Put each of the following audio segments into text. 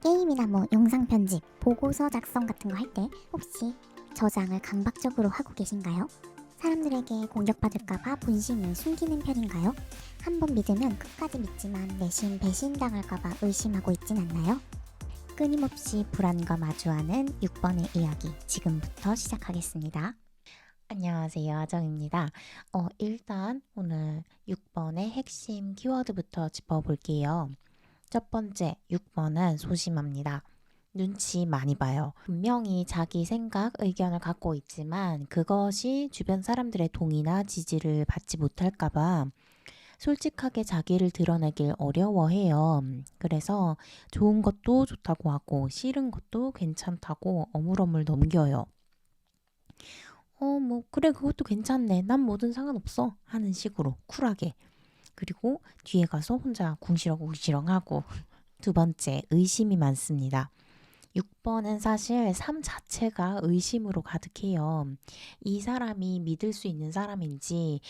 게임이나 뭐 영상 편집, 보고서 작성 같은 거 할 때 혹시 저장을 강박적으로 하고 계신가요? 사람들에게 공격받을까봐 본심을 숨기는 편인가요? 한번 믿으면 끝까지 믿지만 내심 배신당할까봐 의심하고 있진 않나요? 끊임없이 불안과 마주하는 6번의 이야기 지금부터 시작하겠습니다. 안녕하세요. 아정입니다. 일단 오늘 6번의 핵심 키워드부터 짚어볼게요. 첫 번째, 6번은 소심합니다. 눈치 많이 봐요. 분명히 자기 생각, 의견을 갖고 있지만 그것이 주변 사람들의 동의나 지지를 받지 못할까봐 솔직하게 자기를 드러내길 어려워해요. 그래서 좋은 것도 좋다고 하고 싫은 것도 괜찮다고 어물어물 넘겨요. 그래, 그것도 괜찮네. 난 뭐든 상관없어. 하는 식으로 쿨하게. 그리고 뒤에 가서 혼자 궁시렁궁시렁 하고. 두 번째, 의심이 많습니다. 6번은 사실 삶 자체가 의심으로 가득해요. 이 사람이 믿을 수 있는 사람인지,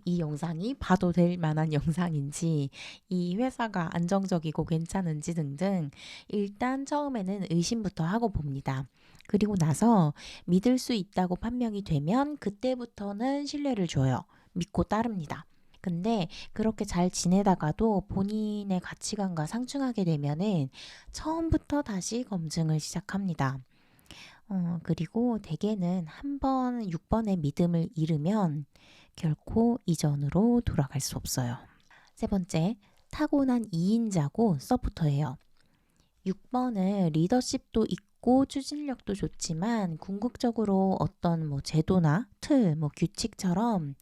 이 영상이 봐도 될 만한 영상인지, 이 회사가 안정적이고 괜찮은지 등등, 일단 처음에는 의심부터 하고 봅니다. 그리고 나서 믿을 수 있다고 판명이 되면 그때부터는 신뢰를 줘요. 믿고 따릅니다. 근데 그렇게 잘 지내다가도 본인의 가치관과 상충하게 되면은 처음부터 다시 검증을 시작합니다. 그리고 대개는 한 번 6번의 믿음을 잃으면 결코 이전으로 돌아갈 수 없어요. 세 번째, 타고난 2인자고 서포터예요. 6번은 리더십도 있고 추진력도 좋지만 궁극적으로 어떤 제도나 틀, 규칙처럼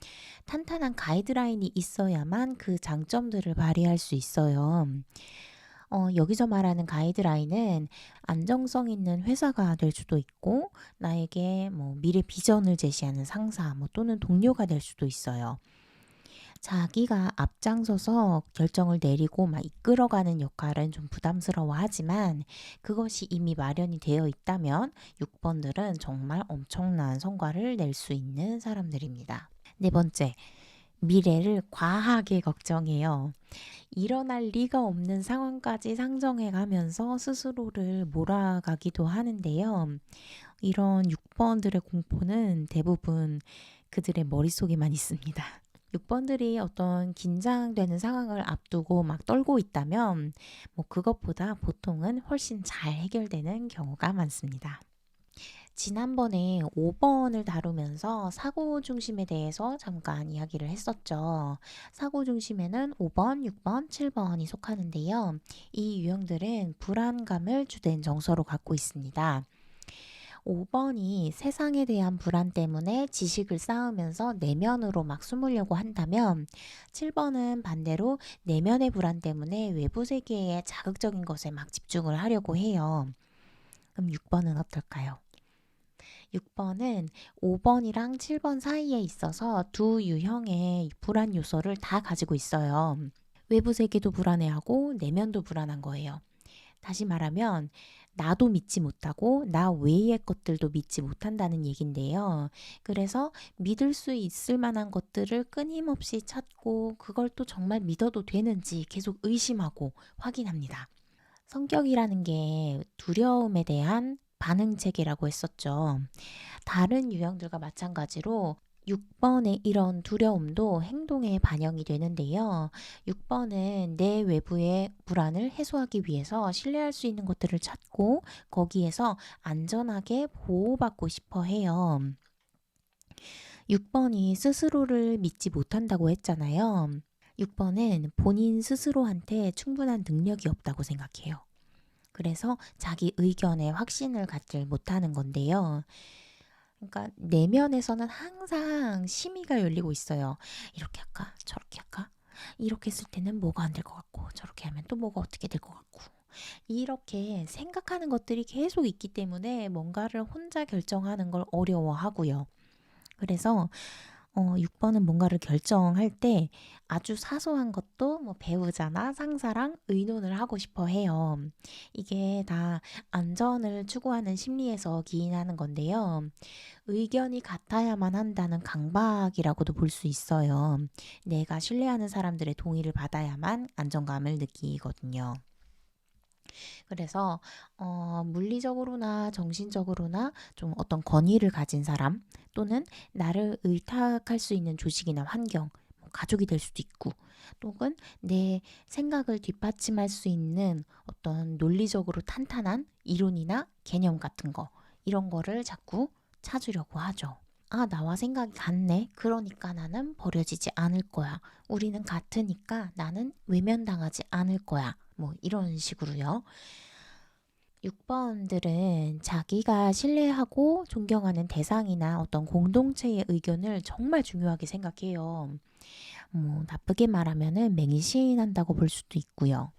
탄탄한 가이드라인이 있어야만 그 장점들을 발휘할 수 있어요. 여기서 말하는 가이드라인은 안정성 있는 회사가 될 수도 있고 나에게 미래 비전을 제시하는 상사 또는 동료가 될 수도 있어요. 자기가 앞장서서 결정을 내리고 막 이끌어가는 역할은 좀 부담스러워하지만 그것이 이미 마련이 되어 있다면 6번들은 정말 엄청난 성과를 낼 수 있는 사람들입니다. 네 번째, 미래를 과하게 걱정해요. 일어날 리가 없는 상황까지 상정해 가면서 스스로를 몰아가기도 하는데요. 이런 6번들의 공포는 대부분 그들의 머릿속에만 있습니다. 6번들이 어떤 긴장되는 상황을 앞두고 막 떨고 있다면 그것보다 보통은 훨씬 잘 해결되는 경우가 많습니다. 지난번에 5번을 다루면서 사고 중심에 대해서 잠깐 이야기를 했었죠. 사고 중심에는 5번, 6번, 7번이 속하는데요. 이 유형들은 불안감을 주된 정서로 갖고 있습니다. 5번이 세상에 대한 불안 때문에 지식을 쌓으면서 내면으로 막 숨으려고 한다면 7번은 반대로 내면의 불안 때문에 외부 세계의 자극적인 것에 막 집중을 하려고 해요. 그럼 6번은 어떨까요? 6번은 5번이랑 7번 사이에 있어서 두 유형의 불안 요소를 다 가지고 있어요. 외부 세계도 불안해하고 내면도 불안한 거예요. 다시 말하면 나도 믿지 못하고 나 외의 것들도 믿지 못한다는 얘긴데요. 그래서 믿을 수 있을 만한 것들을 끊임없이 찾고 그걸 또 정말 믿어도 되는지 계속 의심하고 확인합니다. 성격이라는 게 두려움에 대한 반응 체계라고 했었죠. 다른 유형들과 마찬가지로 6번의 이런 두려움도 행동에 반영이 되는데요. 6번은 내 외부의 불안을 해소하기 위해서 신뢰할 수 있는 것들을 찾고 거기에서 안전하게 보호받고 싶어 해요. 6번이 스스로를 믿지 못한다고 했잖아요. 6번은 본인 스스로한테 충분한 능력이 없다고 생각해요. 그래서 자기 의견에 확신을 갖질 못하는 건데요. 그러니까 내면에서는 항상 심의가 열리고 있어요. 이렇게 할까? 저렇게 할까? 이렇게 했을 때는 뭐가 안 될 것 같고 저렇게 하면 또 뭐가 어떻게 될 것 같고 이렇게 생각하는 것들이 계속 있기 때문에 뭔가를 혼자 결정하는 걸 어려워하고요. 그래서 6번은 뭔가를 결정할 때 아주 사소한 것도 배우자나 상사랑 의논을 하고 싶어 해요. 이게 다 안전을 추구하는 심리에서 기인하는 건데요. 의견이 같아야만 한다는 강박이라고도 볼 수 있어요. 내가 신뢰하는 사람들의 동의를 받아야만 안정감을 느끼거든요. 그래서 물리적으로나 정신적으로나 좀 어떤 권위를 가진 사람 또는 나를 의탁할 수 있는 조직이나 환경, 뭐 가족이 될 수도 있고 또는 내 생각을 뒷받침할 수 있는 어떤 논리적으로 탄탄한 이론이나 개념 같은 거 이런 거를 자꾸 찾으려고 하죠. 아, 나와 생각이 같네. 그러니까 나는 버려지지 않을 거야. 우리는 같으니까 나는 외면당하지 않을 거야. 뭐 이런 식으로요. 6번들은 자기가 신뢰하고 존경하는 대상이나 어떤 공동체의 의견을 정말 중요하게 생각해요. 뭐 나쁘게 말하면은 맹신한다고 볼 수도 있고요.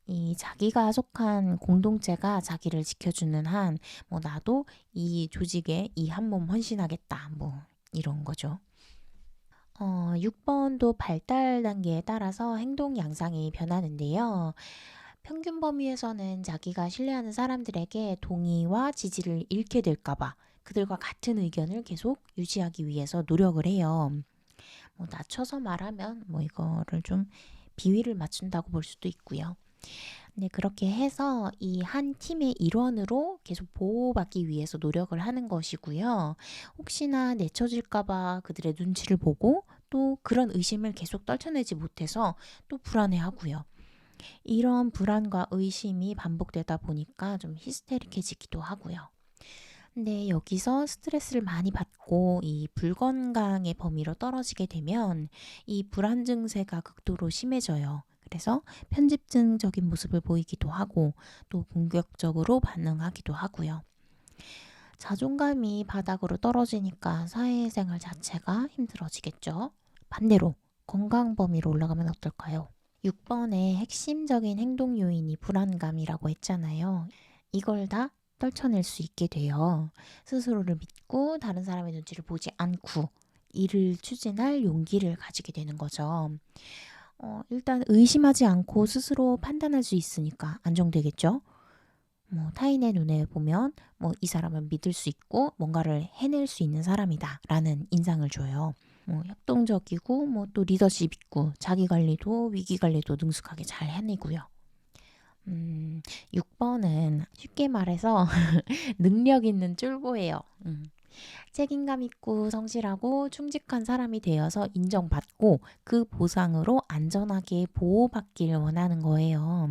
이 자기가 속한 공동체가 자기를 지켜주는 한, 뭐 나도 이 조직에 이 한 몸 헌신하겠다. 뭐 이런 거죠. 6번도 발달 단계에 따라서 행동 양상이 변하는데요. 평균 범위에서는 자기가 신뢰하는 사람들에게 동의와 지지를 잃게 될까봐 그들과 같은 의견을 계속 유지하기 위해서 노력을 해요. 뭐 낮춰서 말하면 뭐 이거를 좀 비위를 맞춘다고 볼 수도 있고요. 네, 그렇게 해서 이 한 팀의 일원으로 계속 보호받기 위해서 노력을 하는 것이고요. 혹시나 내쳐질까봐 그들의 눈치를 보고 또 그런 의심을 계속 떨쳐내지 못해서 또 불안해하고요. 이런 불안과 의심이 반복되다 보니까 좀 히스테릭해지기도 하고요. 근데 여기서 스트레스를 많이 받고 이 불건강의 범위로 떨어지게 되면 이 불안 증세가 극도로 심해져요. 그래서 편집증적인 모습을 보이기도 하고 또 공격적으로 반응하기도 하고요. 자존감이 바닥으로 떨어지니까 사회생활 자체가 힘들어지겠죠. 반대로 건강 범위로 올라가면 어떨까요? 6번의 핵심적인 행동 요인이 불안감이라고 했잖아요. 이걸 다 떨쳐낼 수 있게 돼요. 스스로를 믿고 다른 사람의 눈치를 보지 않고 일을 추진할 용기를 가지게 되는 거죠. 일단 의심하지 않고 스스로 판단할 수 있으니까 안정되겠죠. 뭐 타인의 눈에 보면 뭐 이 사람은 믿을 수 있고 뭔가를 해낼 수 있는 사람이다라는 인상을 줘요. 뭐 협동적이고 뭐 또 리더십 있고 자기 관리도 위기 관리도 능숙하게 잘 해내고요. 6번은 쉽게 말해서 능력 있는 쫄보예요. 책임감 있고 성실하고 충직한 사람이 되어서 인정받고 그 보상으로 안전하게 보호받길 원하는 거예요.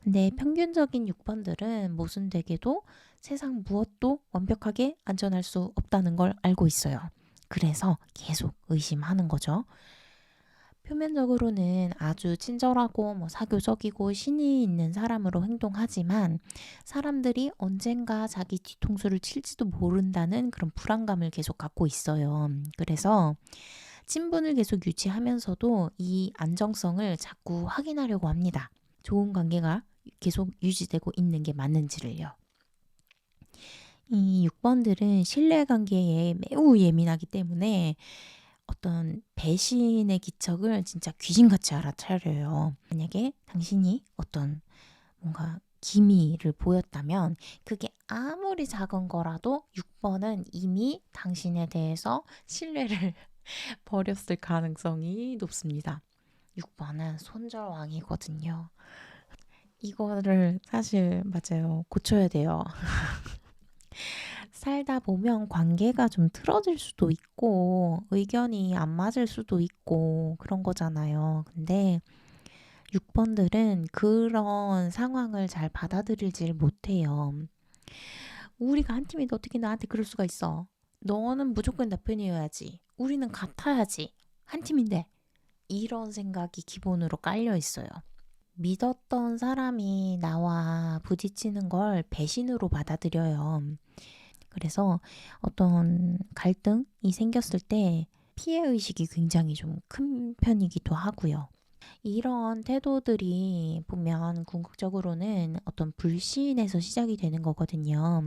근데 평균적인 6번들은 모순되게도 세상 무엇도 완벽하게 안전할 수 없다는 걸 알고 있어요. 그래서 계속 의심하는 거죠. 표면적으로는 아주 친절하고 뭐 사교적이고 신이 있는 사람으로 행동하지만 사람들이 언젠가 자기 뒤통수를 칠지도 모른다는 그런 불안감을 계속 갖고 있어요. 그래서 친분을 계속 유지하면서도 이 안정성을 자꾸 확인하려고 합니다. 좋은 관계가 계속 유지되고 있는 게 맞는지를요. 이 6번들은 신뢰관계에 매우 예민하기 때문에 어떤 배신의 기척을 진짜 귀신같이 알아차려요. 만약에 당신이 어떤 뭔가 기미를 보였다면 그게 아무리 작은 거라도 6번은 이미 당신에 대해서 신뢰를 버렸을 가능성이 높습니다. 6번은 손절왕이거든요. 이거를 사실 맞아요. 고쳐야 돼요. 살다 보면 관계가 좀 틀어질 수도 있고 의견이 안 맞을 수도 있고 그런 거잖아요. 근데 6번들은 그런 상황을 잘 받아들이질 못해요. 우리가 한 팀인데 어떻게 나한테 그럴 수가 있어? 너는 무조건 내 편이어야지. 우리는 같아야지. 한 팀인데. 이런 생각이 기본으로 깔려 있어요. 믿었던 사람이 나와 부딪히는 걸 배신으로 받아들여요. 그래서 어떤 갈등이 생겼을 때 피해의식이 굉장히 좀 큰 편이기도 하고요. 이런 태도들이 보면 궁극적으로는 어떤 불신에서 시작이 되는 거거든요.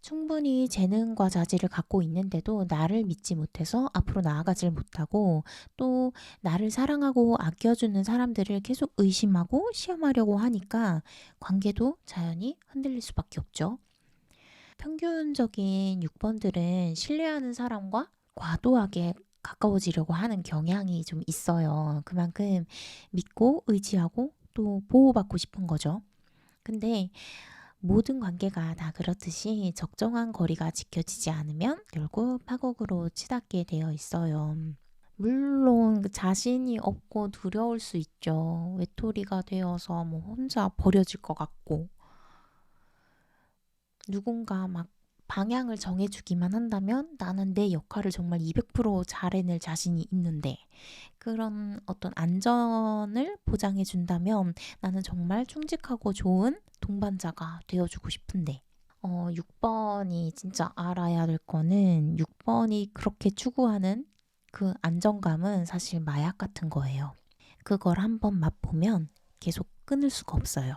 충분히 재능과 자질을 갖고 있는데도 나를 믿지 못해서 앞으로 나아가질 못하고 또 나를 사랑하고 아껴주는 사람들을 계속 의심하고 시험하려고 하니까 관계도 자연히 흔들릴 수밖에 없죠. 평균적인 6번들은 신뢰하는 사람과 과도하게 가까워지려고 하는 경향이 좀 있어요. 그만큼 믿고 의지하고 또 보호받고 싶은 거죠. 근데 모든 관계가 다 그렇듯이 적정한 거리가 지켜지지 않으면 결국 파국으로 치닫게 되어 있어요. 물론 자신이 없고 두려울 수 있죠. 외톨이가 되어서 뭐 혼자 버려질 것 같고 누군가 막 방향을 정해주기만 한다면 나는 내 역할을 정말 200% 잘해낼 자신이 있는데 그런 어떤 안전을 보장해 준다면 나는 정말 충직하고 좋은 동반자가 되어주고 싶은데 6번이 진짜 알아야 될 거는 6번이 그렇게 추구하는 그 안정감은 사실 마약 같은 거예요. 그걸 한번 맛보면 계속 끊을 수가 없어요.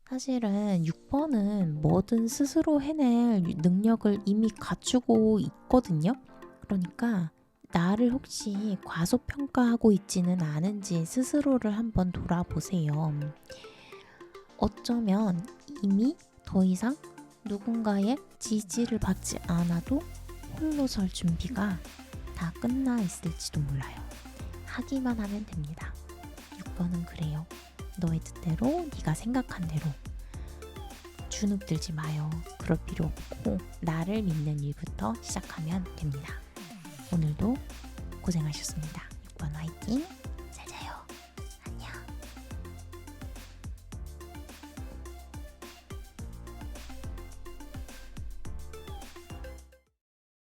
사실은 6번은 뭐든 스스로 해낼 능력을 이미 갖추고 있거든요. 그러니까 나를 혹시 과소평가하고 있지는 않은지 스스로를 한번 돌아보세요. 어쩌면 이미 더 이상 누군가의 지지를 받지 않아도 홀로 설 준비가 다 끝나 있을지도 몰라요. 하기만 하면 됩니다. 6번은 그래요. 너의 뜻대로 네가 생각한 대로 주눅들지 마요. 그럴 필요 없고 나를 믿는 일부터 시작하면 됩니다. 오늘도 고생하셨습니다. 6번 화이팅!